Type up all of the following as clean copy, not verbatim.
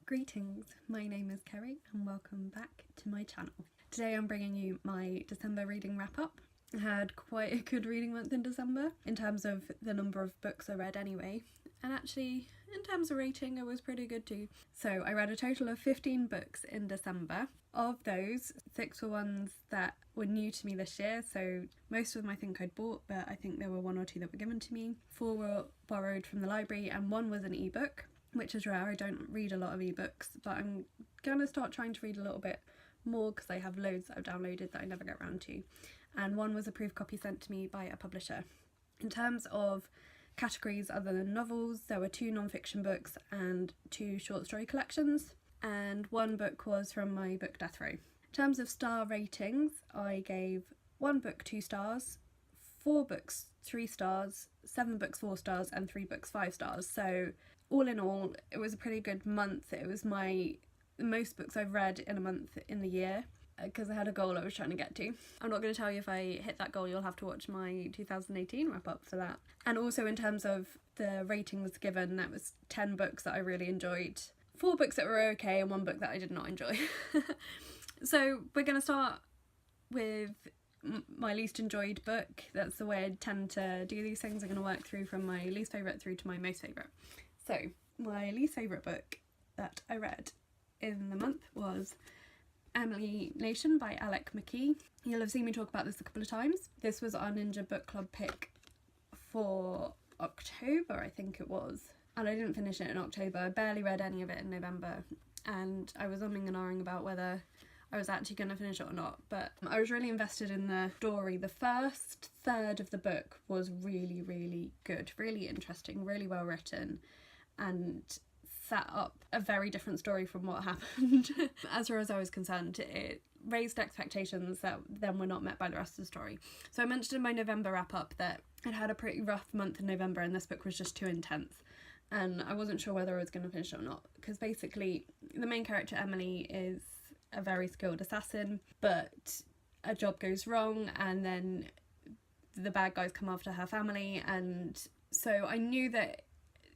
Greetings, my name is Kerry and welcome back to my channel. Today I'm bringing you my December reading wrap up. I had quite a good reading month in December in terms of the number of books I read anyway, and actually in terms of rating it was pretty good too. So I read a total of 15 books in December. Of those, 6 were ones that were new to me this year, so most of them I think I'd bought, but I think there were 1 or 2 that were given to me. 4 were borrowed from the library and 1 was an ebook, which is rare. I don't read a lot of ebooks, but I'm gonna start trying to read a little bit more because I have loads that I've downloaded that I never get around to. And 1 was a proof copy sent to me by a publisher. In terms of categories other than novels, there were 2 non-fiction books and 2 short story collections, and 1 book was from my book Death Row. In terms of star ratings, I gave 1 book 2 stars, 4 books 3 stars, 7 books 4 stars, and 3 books 5 stars. So all in all, it was a pretty good month. It was the most books I've read in a month in the year, because I had a goal I was trying to get to. I'm not going to tell you if I hit that goal, you'll have to watch my 2018 wrap up for that. And also in terms of the ratings given, that was 10 books that I really enjoyed, 4 books that were okay, and 1 book that I did not enjoy. So we're going to start with my least enjoyed book. That's the way I tend to do these things. I'm going to work through from my least favourite through to my most favourite. So my least favourite book that I read in the month was Melikan by Alec McQuay. You'll have seen me talk about this a couple of times. This was our Ninja Book Club pick for October, I think it was. And I didn't finish it in October. I barely read any of it in November. And I was umming and ahhing about whether I was actually going to finish it or not. But I was really invested in the story. The first third of the book was really, really good. Really interesting, really well written. And set up a very different story from what happened. As far as I was concerned, it raised expectations that then were not met by the rest of the story. So I mentioned in my November wrap up that I'd had a pretty rough month in November and this book was just too intense, and I wasn't sure whether I was going to finish it or not, because basically the main character Emily is a very skilled assassin, but a job goes wrong and then the bad guys come after her family, and so I knew that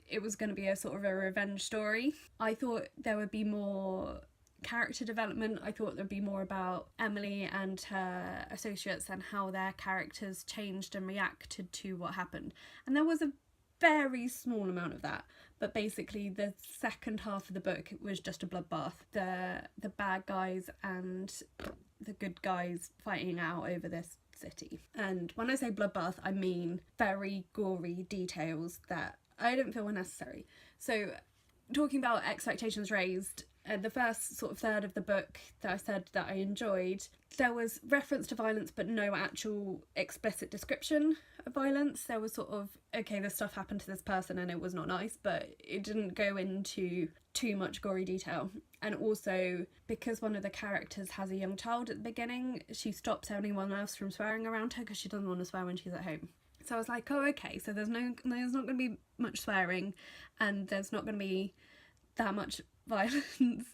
it was going to be a sort of a revenge story. I thought there would be more character development. I thought there'd be more about Emily and her associates and how their characters changed and reacted to what happened. And there was a very small amount of that. But basically the second half of the book was just a bloodbath. The bad guys and the good guys fighting out over this city. And when I say bloodbath, I mean very gory details that I didn't feel were necessary. So talking about expectations raised, the first sort of third of the book that I said that I enjoyed, there was reference to violence but no actual explicit description of violence. There was sort of, okay, this stuff happened to this person and it was not nice, but it didn't go into too much gory detail. And also, because one of the characters has a young child at the beginning, she stops anyone else from swearing around her because she doesn't want to swear when she's at home. So I was like, oh, okay, so there's not going to be much swearing and there's not going to be that much violence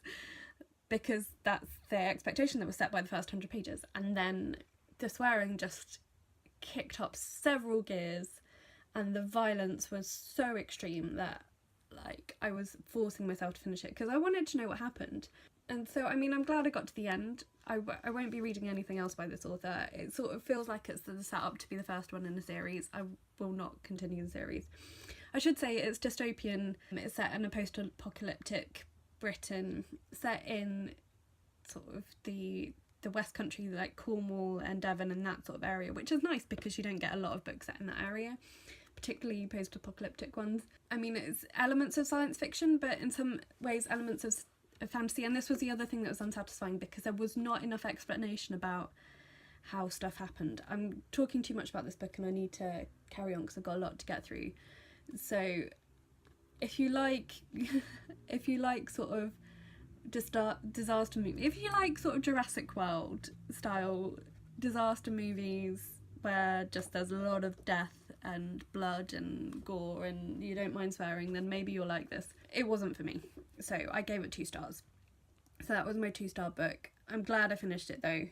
because that's the expectation that was set by the first 100 pages. And then the swearing just kicked up several gears and the violence was so extreme that I was forcing myself to finish it because I wanted to know what happened. And so, I mean, I'm glad I got to the end. I won't be reading anything else by this author. It sort of feels like it's the setup to be the first one in the series. I will not continue the series. I should say it's dystopian. It's set in a post-apocalyptic Britain, set in sort of the West Country, like Cornwall and Devon and that sort of area, which is nice because you don't get a lot of books set in that area, particularly post-apocalyptic ones. I mean, it's elements of science fiction, but in some ways elements of fantasy, and this was the other thing that was unsatisfying because there was not enough explanation about how stuff happened. I'm talking too much about this book and I need to carry on because I've got a lot to get through. So if you like sort of disaster movies, if you like sort of Jurassic World style disaster movies where just there's a lot of death and blood and gore and you don't mind swearing, then maybe you'll like this. It wasn't for me, so I gave it 2 stars. So that was my 2-star book. I'm glad I finished it though,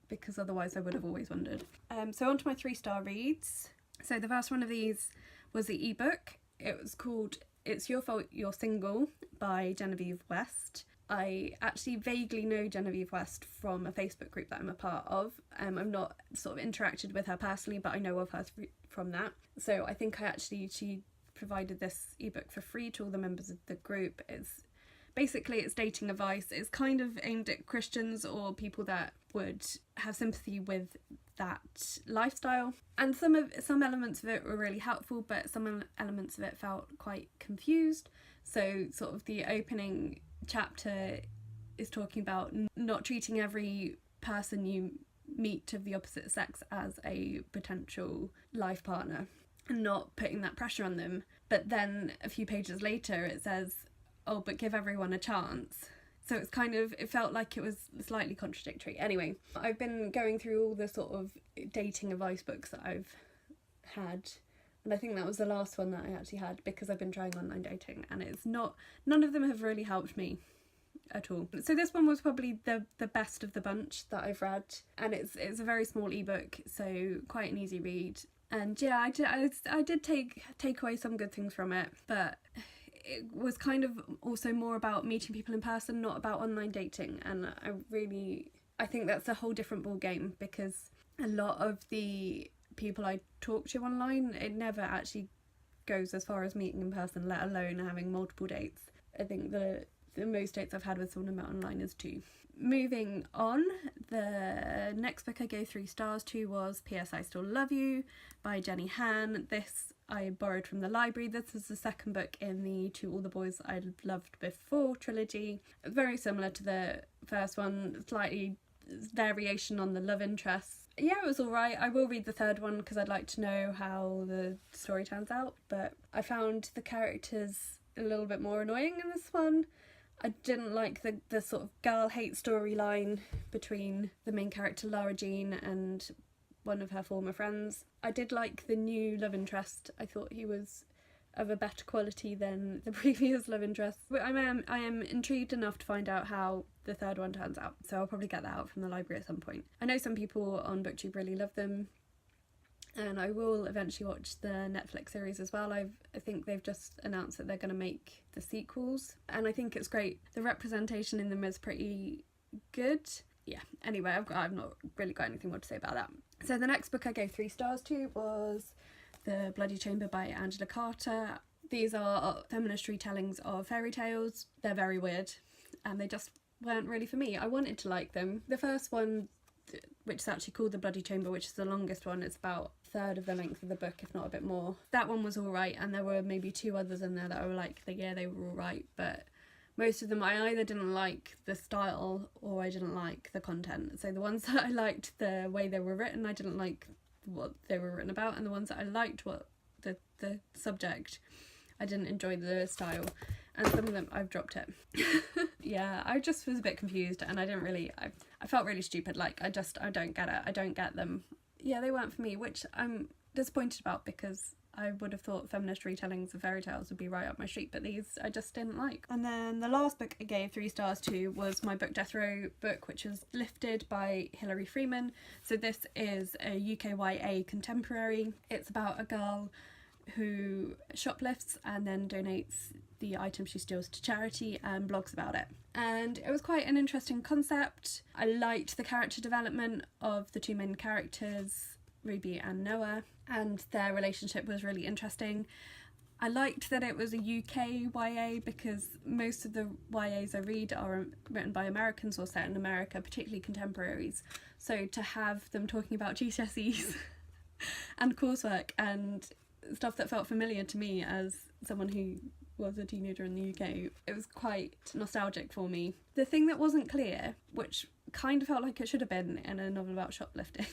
because otherwise I would have always wondered. So on to my 3-star reads. So the first one of these was the ebook. It was called It's Your Fault You're Single by Genevieve West. I actually vaguely know Genevieve West from a Facebook group that I'm a part of. I've not sort of interacted with her personally, but I know of her from that. So I think she provided this ebook for free to all the members of the group. It's dating advice. It's kind of aimed at Christians or people that would have sympathy with that lifestyle. And some elements of it were really helpful, but some elements of it felt quite confused. So sort of the opening chapter is talking about not treating every person you meet of the opposite sex as a potential life partner and not putting that pressure on them. But then a few pages later it says, oh, but give everyone a chance. So it felt like it was slightly contradictory. Anyway, I've been going through all the sort of dating advice books that I've had, and I think that was the last one that I actually had, because I've been trying online dating, and none of them have really helped me at all. So this one was probably the best of the bunch that I've read, and it's a very small ebook, so quite an easy read. And yeah, I did take away some good things from it, but it was kind of also more about meeting people in person, not about online dating. And I think that's a whole different ball game, because a lot of the people I talk to online, it never actually goes as far as meeting in person, let alone having multiple dates. I think the most dates I've had with someone I met online is 2. Moving on, the next book I gave 3 stars to was P.S. I Still Love You by Jenny Han. This I borrowed from the library. This was the second book in the To All the Boys I Loved Before trilogy. Very similar to the first one, slightly variation on the love interests. Yeah, it was alright. I will read the third one because I'd like to know how the story turns out, but I found the characters a little bit more annoying in this one. I didn't like the sort of girl hate storyline between the main character Lara Jean and one of her former friends. I did like the new love interest. I thought he was of a better quality than the previous love interest. But I am intrigued enough to find out how the third one turns out, so I'll probably get that out from the library at some point. I know some people on BookTube really love them, and I will eventually watch the Netflix series as well. I think they've just announced that they're going to make the sequels, and I think it's great. The representation in them is pretty good. Yeah, anyway, I've not really got anything more to say about that. So the next book I gave 3 stars to was The Bloody Chamber by Angela Carter. These are feminist retellings of fairy tales. They're very weird, and they just weren't really for me. I wanted to like them. The first one, which is actually called The Bloody Chamber, which is the longest one, it's about a third of the length of the book, if not a bit more. That one was alright, and there were maybe 2 others in there that I were like, yeah, they were alright, but most of them I either didn't like the style or I didn't like the content. So the ones that I liked the way they were written, I didn't like what they were written about, and the ones that I liked what the subject, I didn't enjoy the style. And some of them I've dropped it. Yeah, I just was a bit confused, and I felt really stupid. Like, I don't get it. I don't get them. Yeah, they weren't for me, which I'm disappointed about, because I would have thought feminist retellings of fairy tales would be right up my street, but these I just didn't like. And then the last book I gave 3 stars to was my book Death Row book, which was Lifted by Hilary Freeman. So this is a UKYA contemporary. It's about a girl who shoplifts and then donates the items she steals to charity and blogs about it. And it was quite an interesting concept. I liked the character development of the 2 main characters, Ruby and Noah, and their relationship was really interesting. I liked that it was a UK YA, because most of the YAs I read are written by Americans or set in America, particularly contemporaries. So to have them talking about GCSEs and coursework and stuff that felt familiar to me as someone who was a teenager in the UK, it was quite nostalgic for me. The thing that wasn't clear, which kind of felt like it should have been in a novel about shoplifting,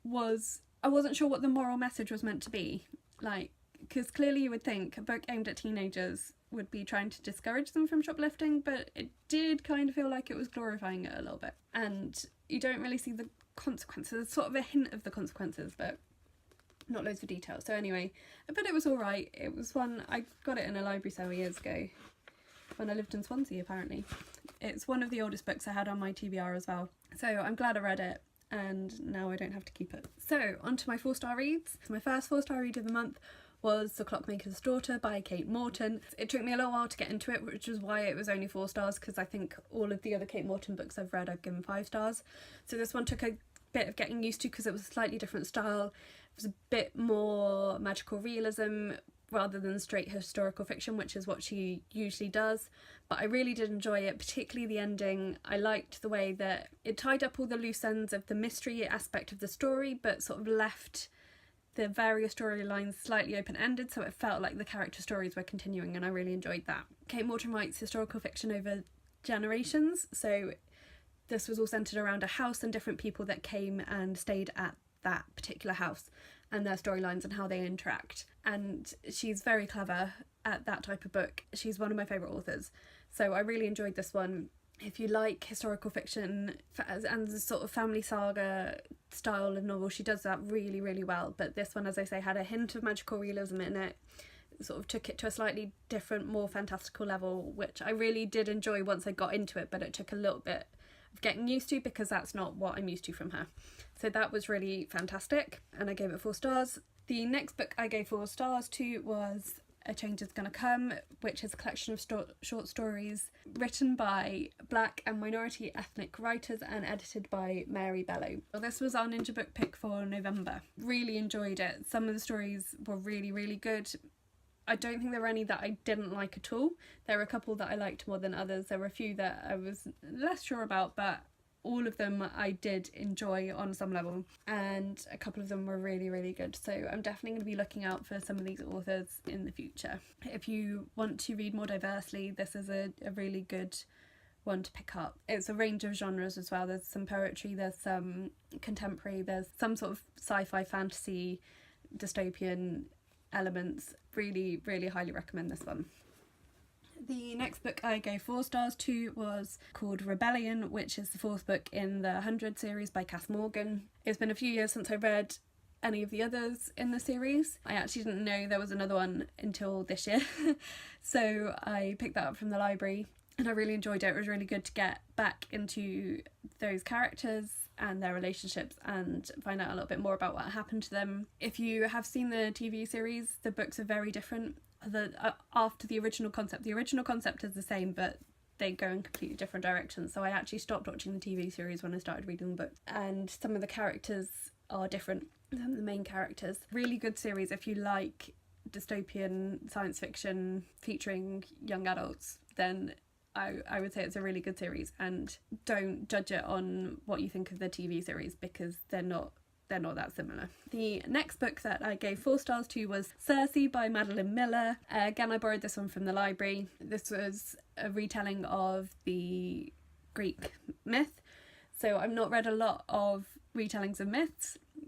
was I wasn't sure what the moral message was meant to be. Like, because clearly you would think a book aimed at teenagers would be trying to discourage them from shoplifting, but it did kind of feel like it was glorifying it a little bit. And you don't really see the consequences, sort of a hint of the consequences, but not loads of detail. So anyway, but it was alright. It was one, I got it in a library sale years ago when I lived in Swansea, apparently. It's one of the oldest books I had on my TBR as well. So I'm glad I read it, and now I don't have to keep it. So on to my 4-star reads. My first 4-star read of the month was The Clockmaker's Daughter by Kate Morton. It took me a little while to get into it, which was why it was only 4 stars, because I think all of the other Kate Morton books I've read I've given 5 stars. So this one took a bit of getting used to because it was a slightly different style. It was a bit more magical realism rather than straight historical fiction, which is what she usually does. But I really did enjoy it, particularly the ending. I liked the way that it tied up all the loose ends of the mystery aspect of the story, but sort of left the various storylines slightly open-ended, so it felt like the character stories were continuing, and I really enjoyed that. Kate Morton writes historical fiction over generations, so this was all centred around a house and different people that came and stayed at that particular house and their storylines and how they interact. And she's very clever at that type of book. She's one of my favourite authors, so I really enjoyed this one. If you like historical fiction and the sort of family saga style of novel, she does that really, really well. But this one, as I say, had a hint of magical realism in it. It sort of took it to a slightly different, more fantastical level, which I really did enjoy once I got into it, but it took a little bit of getting used to because that's not what I'm used to from her. So that was really fantastic, and I gave it 4 stars. The next book I gave 4 stars to was A Change Is Gonna Come, which is a collection of short stories written by Black and minority ethnic writers and edited by Mary Bello. Well, this was our Ninja Book pick for November. Really enjoyed it. Some of the stories were really, really good. I don't think there were any that I didn't like at all. There were a couple that I liked more than others. There were a few that I was less sure about, but all of them I did enjoy on some level, and a couple of them were really, really good. So I'm definitely going to be looking out for some of these authors in the future. If you want to read more diversely, this is a really good one to pick up. It's a range of genres as well. There's some poetry, there's some contemporary, there's some sort of sci-fi, fantasy, dystopian elements. Really, really highly recommend this one. The next book I gave 4 stars to was called Rebellion, which is the 4th book in the 100 series by Kass. It's been a few years since I read any of the others in the series. I actually didn't know there was another one until this year, so I picked that up from the library and I really enjoyed it. It was really good to get back into those characters and their relationships and find out a little bit more about what happened to them. If you have seen the TV series, the books are very different. After the original concept is the same, but they go in completely different directions. So I actually stopped watching the TV series when I started reading the book, and some of the characters are different than the main characters. Really good series if you like dystopian science fiction featuring young adults, then I would say it's a really good series, and don't judge it on what you think of the TV series because they're not that similar. The next book that I gave 4 stars to was Circe by Madeleine Miller. Again, I borrowed this one from the library. This was a retelling of the Greek myth. So I've not read a lot of retellings of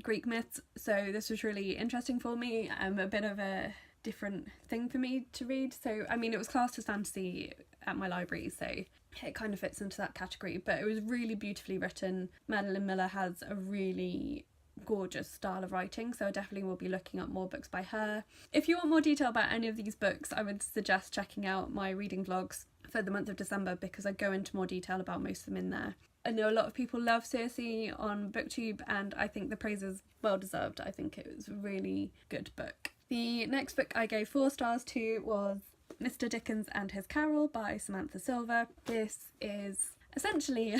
Greek myths, so this was really interesting for me. A bit of a different thing for me to read. So, I mean, it was classed as fantasy at my library, so it kind of fits into that category, but it was really beautifully written. Madeleine Miller has a really gorgeous style of writing, so I definitely will be looking up more books by her. If you want more detail about any of these books, I would suggest checking out my reading vlogs for the month of December because I go into more detail about most of them in there. I know a lot of people love Circe on BookTube, and I think the praise is well deserved. I think it was a really good book. The next book I gave 4 stars to was Mr. Dickens and His Carol by Samantha Silva. This is essentially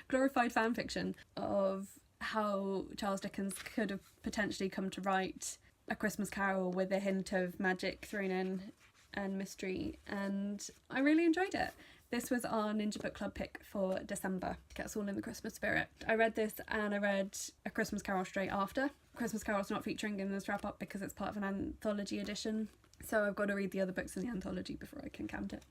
glorified fanfiction of how Charles Dickens could have potentially come to write A Christmas Carol with a hint of magic thrown in and mystery, and I really enjoyed it. This was our Ninja Book Club pick for December to get us all in the Christmas spirit. I read this and I read A Christmas Carol straight after. Christmas Carol's not featuring in this wrap up because it's part of an anthology edition, so I've got to read the other books in the anthology before I can count it.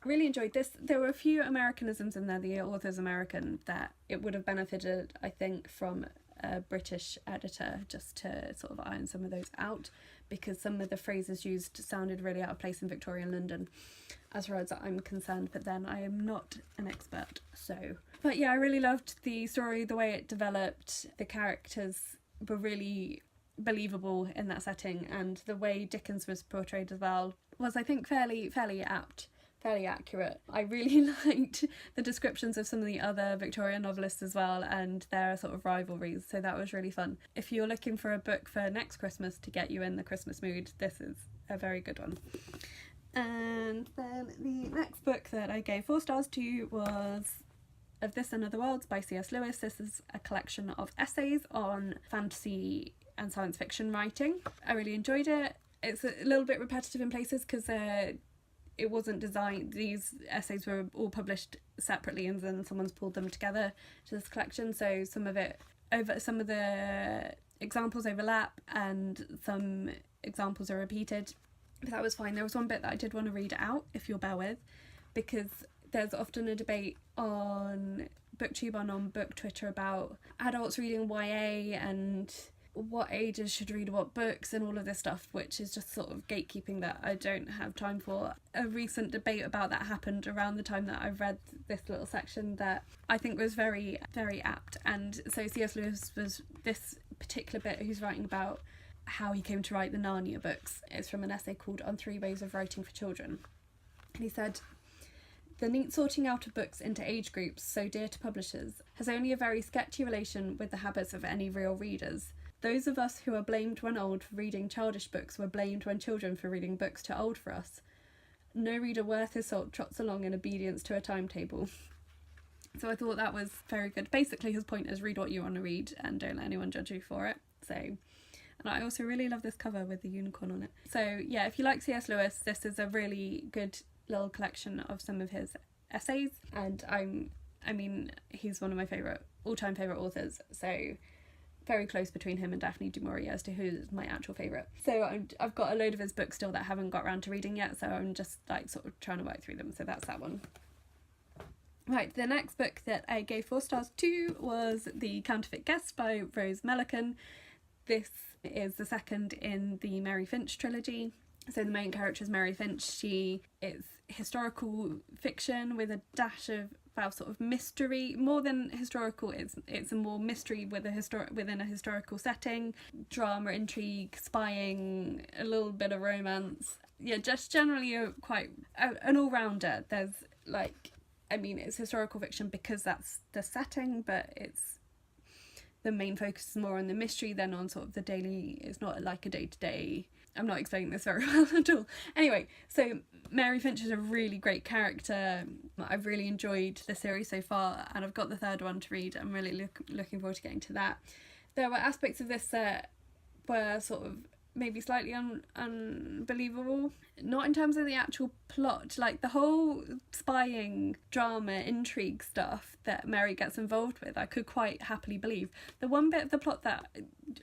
I really enjoyed this. There were a few Americanisms in there. The author's American, that it would have benefited, I think, from a British editor just to sort of iron some of those out, because some of the phrases used sounded really out of place in Victorian London as far as I'm concerned, but then I am not an expert, so. But yeah, I really loved the story, the way it developed. The characters were really believable in that setting, and the way Dickens was portrayed as well was, I think, fairly apt fairly accurate. I really liked the descriptions of some of the other Victorian novelists as well, and their sort of rivalries, so that was really fun. If you're looking for a book for next Christmas to get you in the Christmas mood, this is a very good one. And then the next book that I gave 4 stars to was Of This and Other Worlds by C.S. Lewis. This is a collection of essays on fantasy and science fiction writing. I really enjoyed it. It's a little bit repetitive in places because it wasn't designed, these essays were all published separately and then someone's pulled them together to this collection, so some of the examples overlap and some examples are repeated, but that was fine. There was one bit that I did want to read out, if you'll bear with, because there's often a debate on BookTube and on Book Twitter about adults reading YA and what ages should read what books and all of this stuff, which is just sort of gatekeeping that I don't have time for. A recent debate about that happened around the time that I read this little section that I think was very, very apt. And so C.S. Lewis was this particular bit who's writing about how he came to write the Narnia books. It's from an essay called On 3 Ways of Writing for Children. And he said, "The neat sorting out of books into age groups, so dear to publishers, has only a very sketchy relation with the habits of any real readers. Those of us who are blamed when old for reading childish books were blamed when children for reading books too old for us. No reader worth his salt trots along in obedience to a timetable." So I thought that was very good. Basically his point is read what you want to read and don't let anyone judge you for it. So, and I also really love this cover with the unicorn on it. So yeah, if you like C.S. Lewis, this is a really good little collection of some of his essays, and I mean he's one of my all-time favourite authors, so very close between him and Daphne du Maurier as to who's my actual favourite. So I've got a load of his books still that I haven't got around to reading yet, so I'm just like sort of trying to work through them, so that's that one. Right, the next book that I gave 4 stars to was The Counterfeit Guest by Rose Melikan. This is the second in the Mary Finch trilogy. So the main character is Mary Finch. She is historical fiction with a dash of sort of mystery. More than historical, it's a more mystery with within a historical setting. Drama, intrigue, spying, a little bit of romance. Yeah, just generally an all-rounder. There's it's historical fiction because that's the setting, but the main focus is more on the mystery than on sort of the daily. It's not like a day-to-day. I'm not explaining this very well at all. Anyway, so Mary Finch is a really great character. I've really enjoyed the series so far, and I've got the 3rd one to read. I'm really looking forward to getting to that. There were aspects of this that were sort of maybe slightly unbelievable. Not in terms of the actual plot, like the whole spying, drama, intrigue stuff that Mary gets involved with, I could quite happily believe. The one bit of the plot that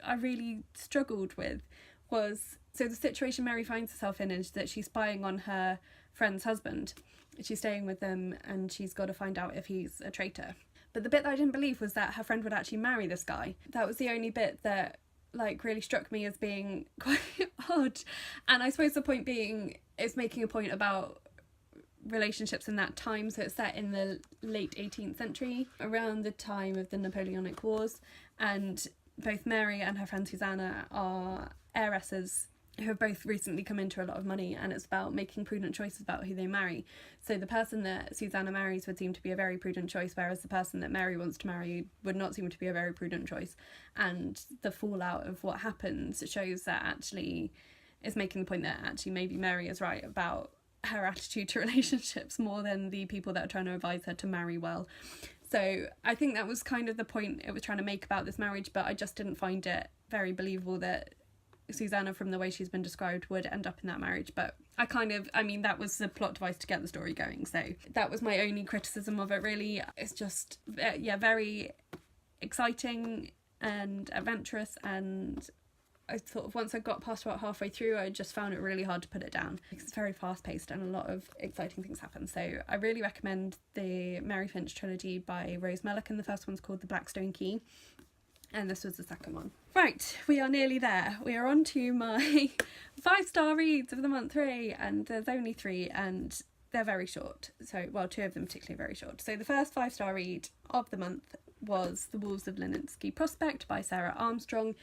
I really struggled with was, so the situation Mary finds herself in is that she's spying on her friend's husband. She's staying with them and she's got to find out if he's a traitor. But the bit that I didn't believe was that her friend would actually marry this guy. That was the only bit that really struck me as being quite odd. And I suppose the point being, it's making a point about relationships in that time. So it's set in the late 18th century, around the time of the Napoleonic Wars, and both Mary and her friend Susanna are heiresses who have both recently come into a lot of money, and it's about making prudent choices about who they marry. So the person that Susanna marries would seem to be a very prudent choice, whereas the person that Mary wants to marry would not seem to be a very prudent choice. And the fallout of what happens shows that actually is making the point that actually maybe Mary is right about her attitude to relationships more than the people that are trying to advise her to marry well. So I think that was kind of the point it was trying to make about this marriage, but I just didn't find it very believable that Susanna, from the way she's been described, would end up in that marriage. But that was the plot device to get the story going, so that was my only criticism of it, really. It's just very exciting and adventurous, and I sort of, once I got past about halfway through, I just found it really hard to put it down because it's very fast paced and a lot of exciting things happen. So I really recommend the Mary Finch trilogy by Rose Melikan. The first one's called The Blackstone Key, and this was the second one. Right, we are nearly there. We are on to my 5-star reads of the month, 3, and there's only 3, and they're very short. So, well, 2 of them particularly very short. So the first 5-star read of the month was The Wolves of Leninsky Prospekt by Sarah Armstrong.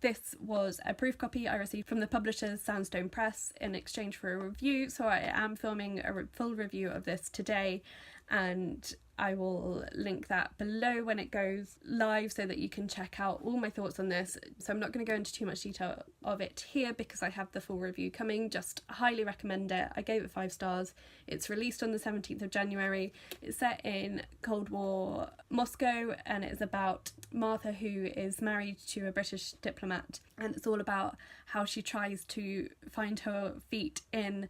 This was a proof copy I received from the publishers Sandstone Press in exchange for a review, so I am filming a full review of this today, and I will link that below when it goes live so that you can check out all my thoughts on this. So I'm not going to go into too much detail of it here because I have the full review coming. Just highly recommend it. I gave it 5 stars. It's released on the 17th of January. It's set in Cold War Moscow, and it's about Martha, who is married to a British diplomat, and it's all about how she tries to find her feet in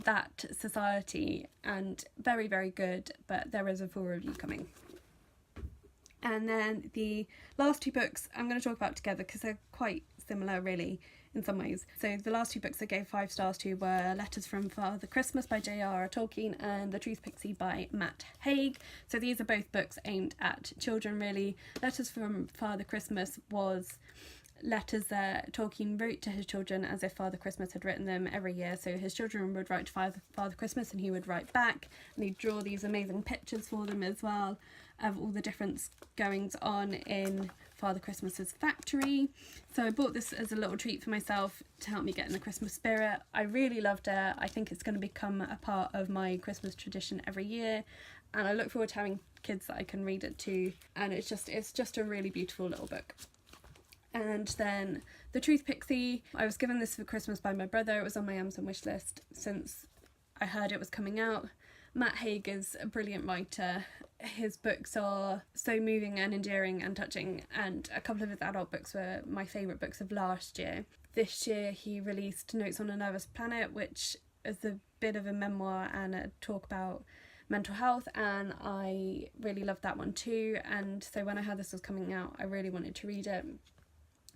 that society, and very, very good, but there is a full review coming. And then the last 2 books I'm going to talk about together because they're quite similar really in some ways. So the last 2 books I gave 5 stars to were Letters from Father Christmas by J.R.R. Tolkien and The Truth Pixie by Matt Haig. So these are both books aimed at children really. Letters from Father Christmas was letters that Tolkien wrote to his children as if Father Christmas had written them every year. So his children would write to Father Christmas and he would write back, and he'd draw these amazing pictures for them as well of all the different goings on in Father Christmas's factory. So I bought this as a little treat for myself to help me get in the Christmas spirit. I really loved it. I think it's going to become a part of my Christmas tradition every year, and I look forward to having kids that I can read it to, and it's just a really beautiful little book. And then The Truth Pixie, I was given this for Christmas by my brother. It was on my Amazon wishlist since I heard it was coming out. Matt Haig is a brilliant writer. His books are so moving and endearing and touching, and a couple of his adult books were my favourite books of last year. This year he released Notes on a Nervous Planet, which is a bit of a memoir and a talk about mental health, and I really loved that one too. And so when I heard this was coming out, I really wanted to read it.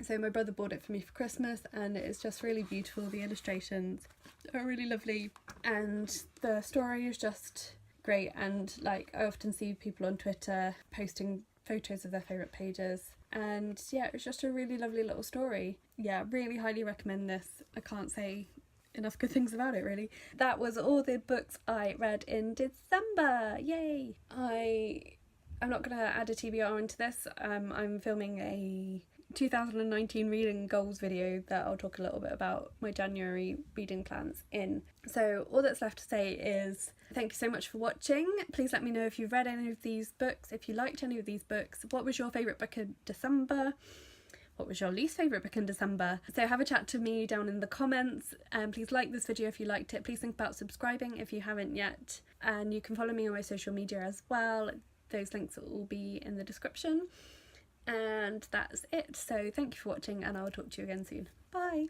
So my brother bought it for me for Christmas, and it's just really beautiful. The illustrations are really lovely and the story is just great, and like I often see people on Twitter posting photos of their favourite pages, and yeah, it's just a really lovely little story. Yeah, really highly recommend this. I can't say enough good things about it really. That was all the books I read in December. Yay! I'm not going to add a TBR into this. I'm filming a 2019 reading goals video that I'll talk a little bit about my January reading plans in. So all that's left to say is thank you so much for watching. Please let me know if you've read any of these books, if you liked any of these books, what was your favourite book in December, what was your least favourite book in December. So have a chat to me down in the comments, and please like this video if you liked it. Please think about subscribing if you haven't yet, and you can follow me on my social media as well. Those links will all be in the description. And that's it. So thank you for watching, and I'll talk to you again soon. Bye!